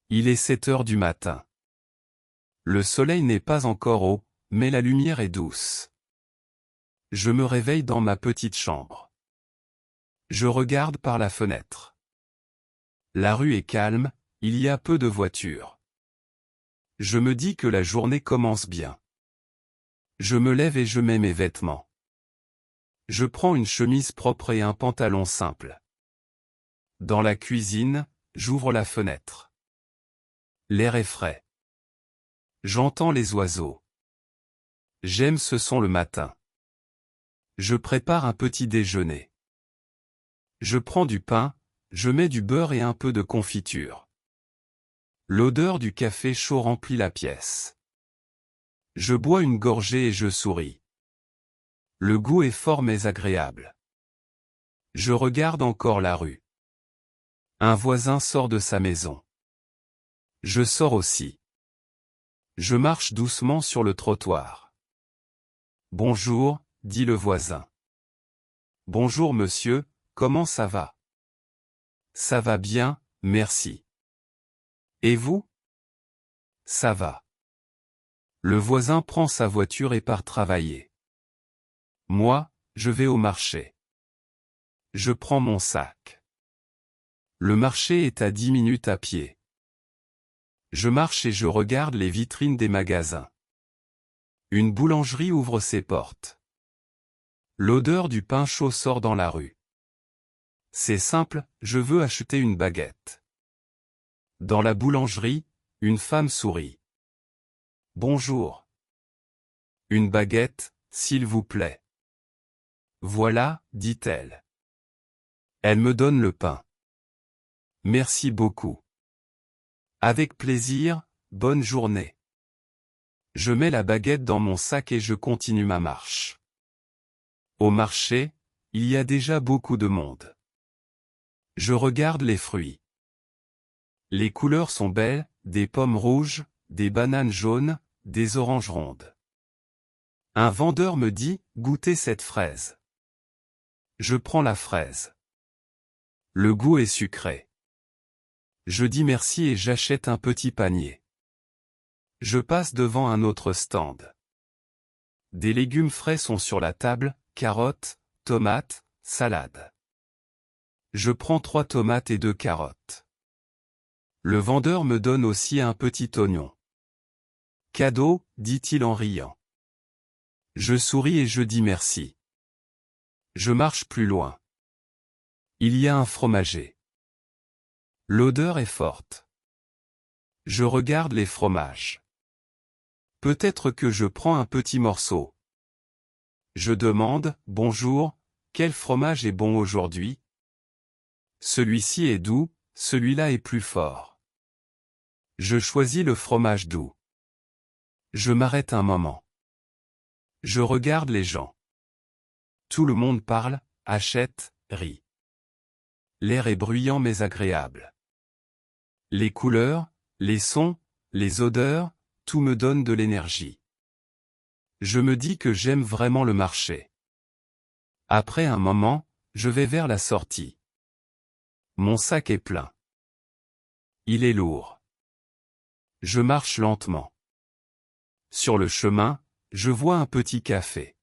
Il est 7 heures du matin. Le soleil n'est pas encore haut, mais la lumière est douce. Je me réveille dans ma petite chambre. Je regarde par la fenêtre. La rue est calme, il y a peu de voitures. Je me dis que la journée commence bien. Je me lève et je mets mes vêtements. Je prends une chemise propre et un pantalon simple. Dans la cuisine, j'ouvre la fenêtre. L'air est frais. J'entends les oiseaux. J'aime ce son le matin. Je prépare un petit déjeuner. Je prends du pain, je mets du beurre et un peu de confiture. L'odeur du café chaud remplit la pièce. Je bois une gorgée et je souris. Le goût est fort mais agréable. Je regarde encore la rue. Un voisin sort de sa maison. Je sors aussi. Je marche doucement sur le trottoir. Bonjour, dit le voisin. Bonjour monsieur, comment ça va? Ça va bien, merci. Et vous? Ça va. Le voisin prend sa voiture et part travailler. Moi, je vais au marché. Je prends mon sac. Le marché est à 10 minutes à pied. Je marche et je regarde les vitrines des magasins. Une boulangerie ouvre ses portes. L'odeur du pain chaud sort dans la rue. C'est simple, je veux acheter une baguette. Dans la boulangerie, une femme sourit. Bonjour. Une baguette, s'il vous plaît. Voilà, dit-elle. Elle me donne le pain. Merci beaucoup. Avec plaisir, bonne journée. Je mets la baguette dans mon sac et je continue ma marche. Au marché, il y a déjà beaucoup de monde. Je regarde les fruits. Les couleurs sont belles, des pommes rouges, des bananes jaunes, des oranges rondes. Un vendeur me dit, goûtez cette fraise. Je prends la fraise. Le goût est sucré. Je dis merci et j'achète un petit panier. Je passe devant un autre stand. Des légumes frais sont sur la table, carottes, tomates, salade. Je prends 3 tomates et 2 carottes. Le vendeur me donne aussi un petit oignon. Cadeau, dit-il en riant. Je souris et je dis merci. Je marche plus loin. Il y a un fromager. L'odeur est forte. Je regarde les fromages. Peut-être que je prends un petit morceau. Je demande, bonjour, quel fromage est bon aujourd'hui? Celui-ci est doux, celui-là est plus fort. Je choisis le fromage doux. Je m'arrête un moment. Je regarde les gens. Tout le monde parle, achète, rit. L'air est bruyant mais agréable. Les couleurs, les sons, les odeurs, tout me donne de l'énergie. Je me dis que j'aime vraiment le marché. Après un moment, je vais vers la sortie. Mon sac est plein. Il est lourd. Je marche lentement. Sur le chemin, je vois un petit café.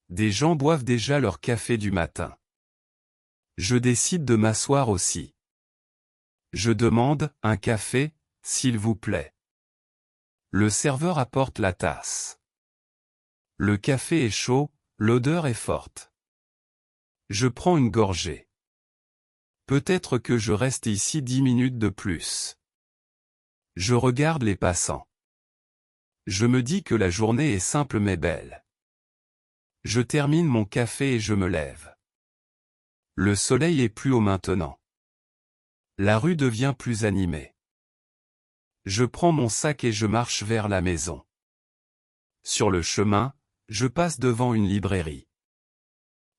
Des gens boivent déjà leur café du matin. Je décide de m'asseoir aussi. Je demande, un café, s'il vous plaît. Le serveur apporte la tasse. Le café est chaud, l'odeur est forte. Je prends une gorgée. Peut-être que je reste ici 10 minutes de plus. Je regarde les passants. Je me dis que la journée est simple mais belle. Je termine mon café et je me lève. Le soleil est plus haut maintenant. La rue devient plus animée. Je prends mon sac et je marche vers la maison. Sur le chemin, je passe devant une librairie.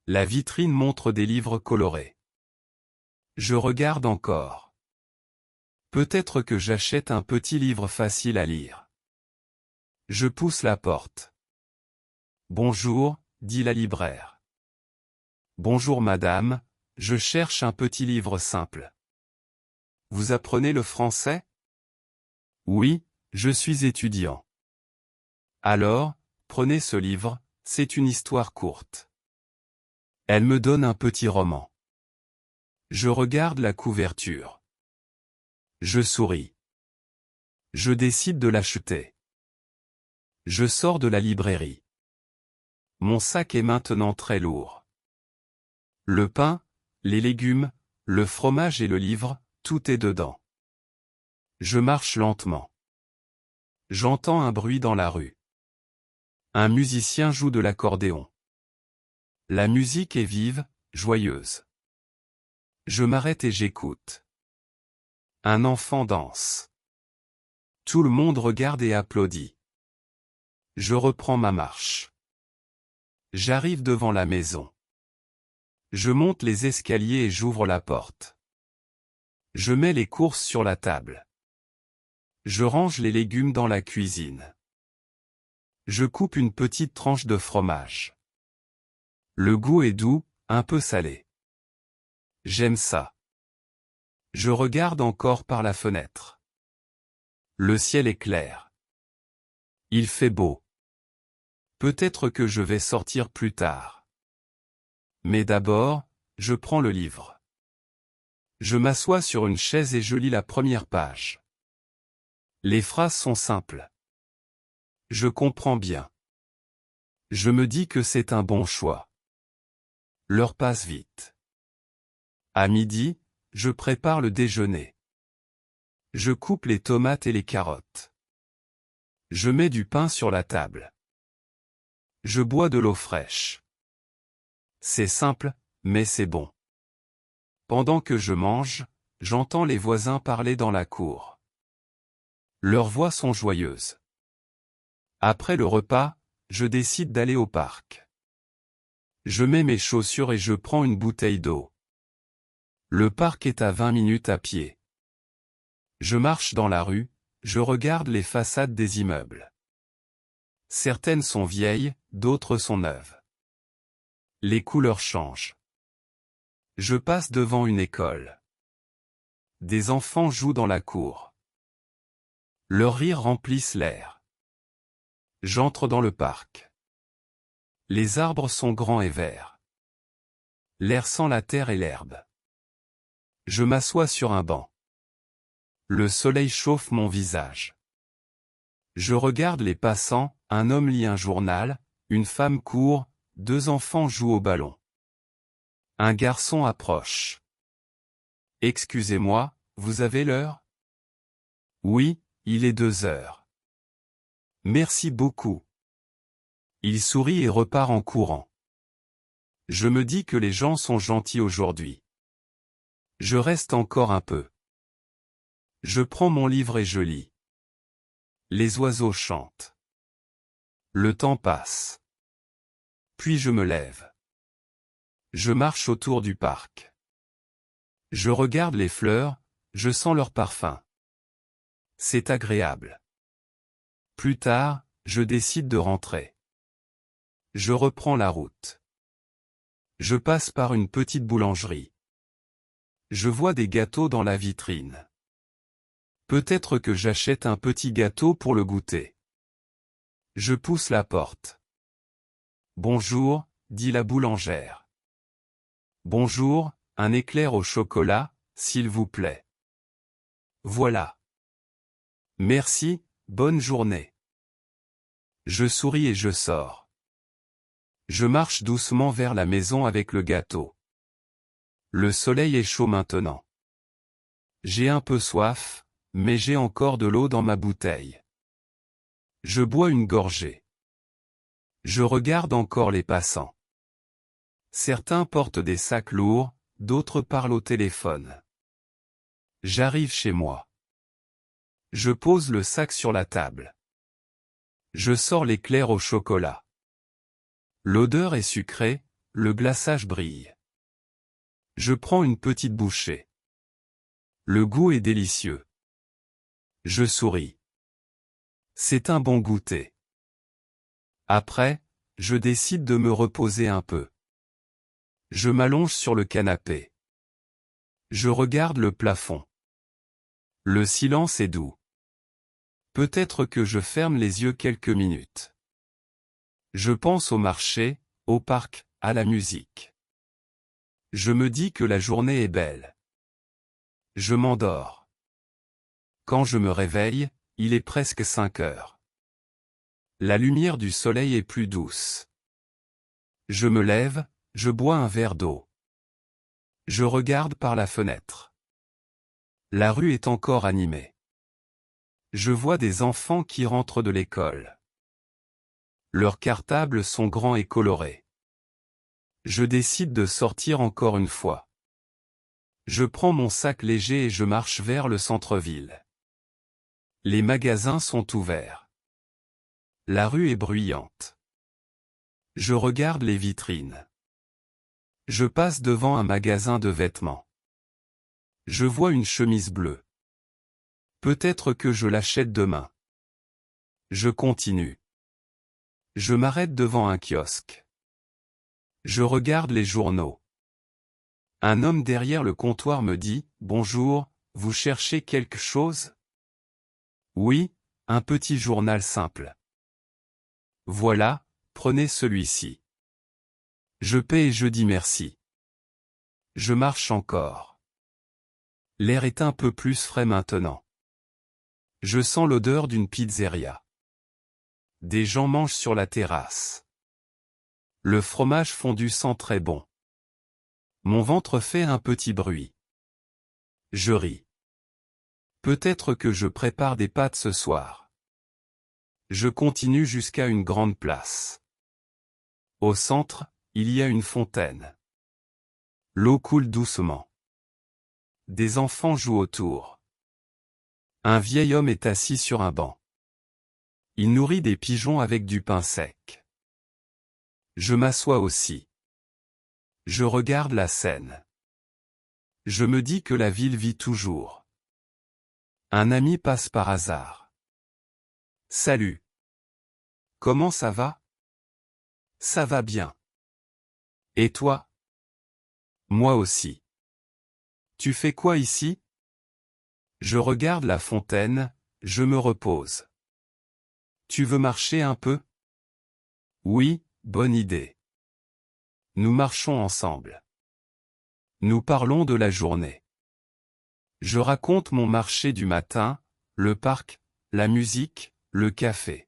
La vitrine montre des livres colorés. Je regarde encore. Peut-être que j'achète un petit livre facile à lire. Je pousse la porte. Bonjour, dit la libraire. Bonjour madame, je cherche un petit livre simple. Vous apprenez le français? Oui, je suis étudiant. Alors, prenez ce livre, c'est une histoire courte. Elle me donne un petit roman. Je regarde la couverture. Je souris. Je décide de l'acheter. Je sors de la librairie. Mon sac est maintenant très lourd. Le pain, les légumes, le fromage et le livre, tout est dedans. Je marche lentement. J'entends un bruit dans la rue. Un musicien joue de l'accordéon. La musique est vive, joyeuse. Je m'arrête et j'écoute. Un enfant danse. Tout le monde regarde et applaudit. Je reprends ma marche. J'arrive devant la maison. Je monte les escaliers et j'ouvre la porte. Je mets les courses sur la table. Je range les légumes dans la cuisine. Je coupe une petite tranche de fromage. Le goût est doux, un peu salé. J'aime ça. Je regarde encore par la fenêtre. Le ciel est clair. Il fait beau. Peut-être que je vais sortir plus tard. Mais d'abord, je prends le livre. Je m'assois sur une chaise et je lis la première page. Les phrases sont simples. Je comprends bien. Je me dis que c'est un bon choix. L'heure passe vite. À midi, je prépare le déjeuner. Je coupe les tomates et les carottes. Je mets du pain sur la table. Je bois de l'eau fraîche. C'est simple, mais c'est bon. Pendant que je mange, j'entends les voisins parler dans la cour. Leurs voix sont joyeuses. Après le repas, je décide d'aller au parc. Je mets mes chaussures et je prends une bouteille d'eau. Le parc est à 20 minutes à pied. Je marche dans la rue, je regarde les façades des immeubles. Certaines sont vieilles, d'autres sont neuves. Les couleurs changent. Je passe devant une école. Des enfants jouent dans la cour. Leurs rires remplissent l'air. J'entre dans le parc. Les arbres sont grands et verts. L'air sent la terre et l'herbe. Je m'assois sur un banc. Le soleil chauffe mon visage. Je regarde les passants, un homme lit un journal, une femme court, deux enfants jouent au ballon. Un garçon approche. Excusez-moi, vous avez l'heure? Oui, il est 2 heures. Merci beaucoup. Il sourit et repart en courant. Je me dis que les gens sont gentils aujourd'hui. Je reste encore un peu. Je prends mon livre et je lis. Les oiseaux chantent. Le temps passe. Puis je me lève. Je marche autour du parc. Je regarde les fleurs, je sens leur parfum. C'est agréable. Plus tard, je décide de rentrer. Je reprends la route. Je passe par une petite boulangerie. Je vois des gâteaux dans la vitrine. Peut-être que j'achète un petit gâteau pour le goûter. Je pousse la porte. Bonjour, dit la boulangère. Bonjour, un éclair au chocolat, s'il vous plaît. Voilà. Merci, bonne journée. Je souris et je sors. Je marche doucement vers la maison avec le gâteau. Le soleil est chaud maintenant. J'ai un peu soif, mais j'ai encore de l'eau dans ma bouteille. Je bois une gorgée. Je regarde encore les passants. Certains portent des sacs lourds, d'autres parlent au téléphone. J'arrive chez moi. Je pose le sac sur la table. Je sors l'éclair au chocolat. L'odeur est sucrée, le glaçage brille. Je prends une petite bouchée. Le goût est délicieux. Je souris. C'est un bon goûter. Après, je décide de me reposer un peu. Je m'allonge sur le canapé. Je regarde le plafond. Le silence est doux. Peut-être que je ferme les yeux quelques minutes. Je pense au marché, au parc, à la musique. Je me dis que la journée est belle. Je m'endors. Quand je me réveille, il est presque 5 heures. La lumière du soleil est plus douce. Je me lève, je bois un verre d'eau. Je regarde par la fenêtre. La rue est encore animée. Je vois des enfants qui rentrent de l'école. Leurs cartables sont grands et colorés. Je décide de sortir encore une fois. Je prends mon sac léger et je marche vers le centre-ville. Les magasins sont ouverts. La rue est bruyante. Je regarde les vitrines. Je passe devant un magasin de vêtements. Je vois une chemise bleue. Peut-être que je l'achète demain. Je continue. Je m'arrête devant un kiosque. Je regarde les journaux. Un homme derrière le comptoir me dit « Bonjour, vous cherchez quelque chose ?» Oui, un petit journal simple. Voilà, prenez celui-ci. Je paie et je dis merci. Je marche encore. L'air est un peu plus frais maintenant. Je sens l'odeur d'une pizzeria. Des gens mangent sur la terrasse. Le fromage fondu sent très bon. Mon ventre fait un petit bruit. Je ris. Peut-être que je prépare des pâtes ce soir. Je continue jusqu'à une grande place. Au centre, il y a une fontaine. L'eau coule doucement. Des enfants jouent autour. Un vieil homme est assis sur un banc. Il nourrit des pigeons avec du pain sec. Je m'assois aussi. Je regarde la scène. Je me dis que la ville vit toujours. Un ami passe par hasard. Salut. Comment ça va? Ça va bien. Et toi? Moi aussi. Tu fais quoi ici? Je regarde la fontaine, je me repose. Tu veux marcher un peu? Oui, bonne idée. Nous marchons ensemble. Nous parlons de la journée. Je raconte mon marché du matin, le parc, la musique, le café.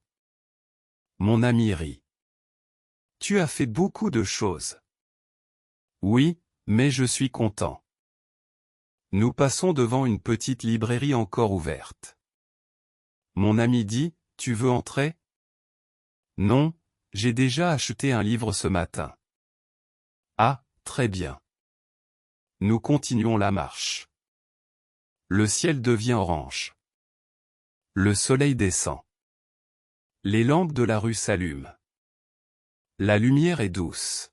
Mon ami rit. Tu as fait beaucoup de choses. Oui, mais je suis content. Nous passons devant une petite librairie encore ouverte. Mon ami dit, tu veux entrer? Non, j'ai déjà acheté un livre ce matin. Ah, très bien. Nous continuons la marche. Le ciel devient orange. Le soleil descend. Les lampes de la rue s'allument. La lumière est douce.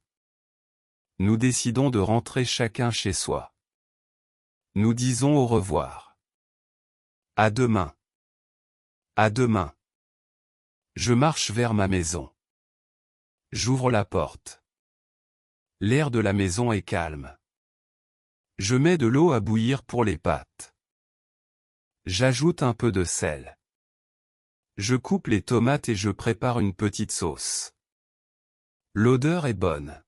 Nous décidons de rentrer chacun chez soi. Nous disons au revoir. À demain. À demain. Je marche vers ma maison. J'ouvre la porte. L'air de la maison est calme. Je mets de l'eau à bouillir pour les pâtes. J'ajoute un peu de sel. Je coupe les tomates et je prépare une petite sauce. L'odeur est bonne.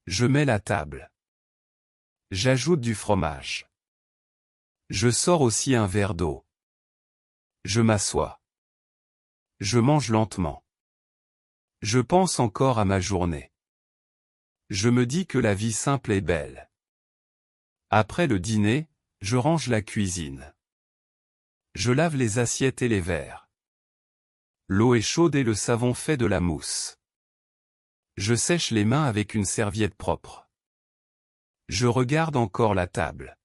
Je mets la table. J'ajoute du fromage. Je sors aussi un verre d'eau. Je m'assois. Je mange lentement. Je pense encore à ma journée. Je me dis que la vie simple est belle. Après le dîner, je range la cuisine. Je lave les assiettes et les verres. L'eau est chaude et le savon fait de la mousse. Je sèche les mains avec une serviette propre. Je regarde encore la table.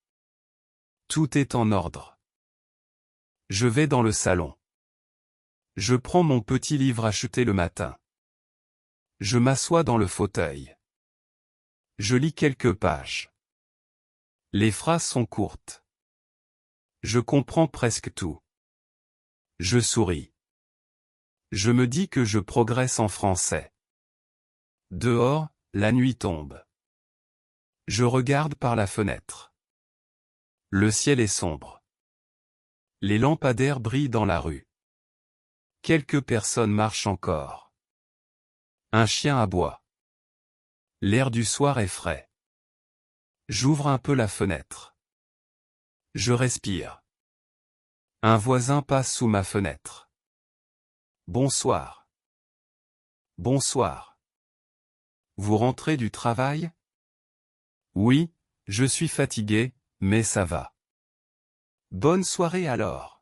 Tout est en ordre. Je vais dans le salon. Je prends mon petit livre acheté le matin. Je m'assois dans le fauteuil. Je lis quelques pages. Les phrases sont courtes. Je comprends presque tout. Je souris. Je me dis que je progresse en français. Dehors, la nuit tombe. Je regarde par la fenêtre. Le ciel est sombre. Les lampadaires brillent dans la rue. Quelques personnes marchent encore. Un chien aboie. L'air du soir est frais. J'ouvre un peu la fenêtre. Je respire. Un voisin passe sous ma fenêtre. Bonsoir. Bonsoir. Vous rentrez du travail? Oui, je suis fatigué, mais ça va. Bonne soirée alors.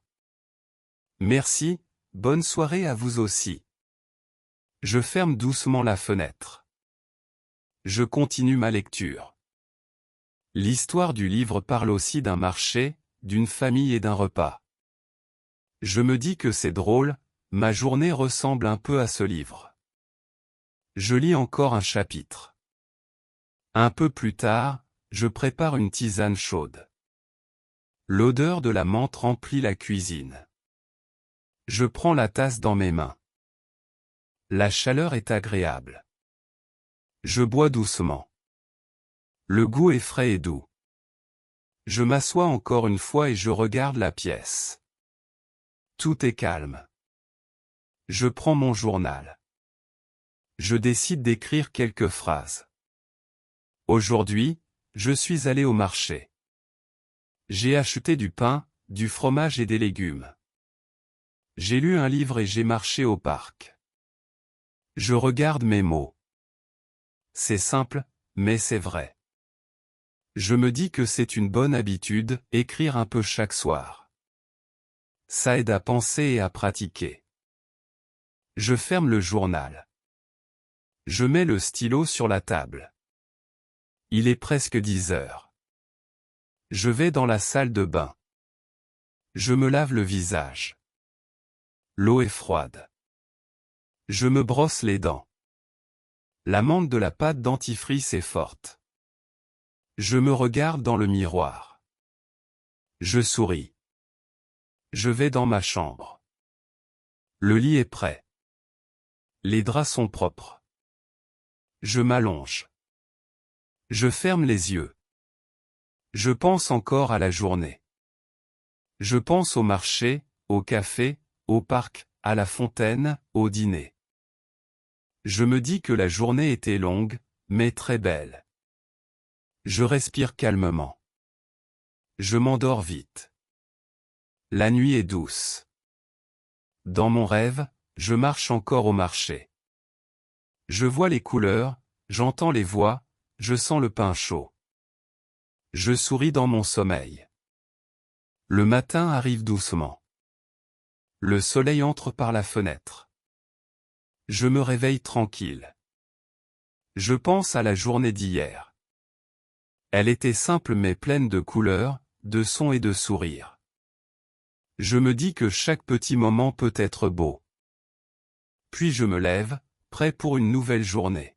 Merci, bonne soirée à vous aussi. Je ferme doucement la fenêtre. Je continue ma lecture. L'histoire du livre parle aussi d'un marché, d'une famille et d'un repas. Je me dis que c'est drôle, ma journée ressemble un peu à ce livre. Je lis encore un chapitre. Un peu plus tard, je prépare une tisane chaude. L'odeur de la menthe remplit la cuisine. Je prends la tasse dans mes mains. La chaleur est agréable. Je bois doucement. Le goût est frais et doux. Je m'assois encore une fois et je regarde la pièce. Tout est calme. Je prends mon journal. Je décide d'écrire quelques phrases. Aujourd'hui, je suis allé au marché. J'ai acheté du pain, du fromage et des légumes. J'ai lu un livre et j'ai marché au parc. Je regarde mes mots. C'est simple, mais c'est vrai. Je me dis que c'est une bonne habitude, écrire un peu chaque soir. Ça aide à penser et à pratiquer. Je ferme le journal. Je mets le stylo sur la table. Il est presque 10 heures. Je vais dans la salle de bain. Je me lave le visage. L'eau est froide. Je me brosse les dents. La menthe de la pâte dentifrice est forte. Je me regarde dans le miroir. Je souris. Je vais dans ma chambre. Le lit est prêt. Les draps sont propres. Je m'allonge. Je ferme les yeux. Je pense encore à la journée. Je pense au marché, au café, au parc, à la fontaine, au dîner. Je me dis que la journée était longue, mais très belle. Je respire calmement. Je m'endors vite. La nuit est douce. Dans mon rêve, je marche encore au marché. Je vois les couleurs, j'entends les voix, je sens le pain chaud. Je souris dans mon sommeil. Le matin arrive doucement. Le soleil entre par la fenêtre. Je me réveille tranquille. Je pense à la journée d'hier. Elle était simple mais pleine de couleurs, de sons et de sourires. Je me dis que chaque petit moment peut être beau. Puis je me lève, prêt pour une nouvelle journée.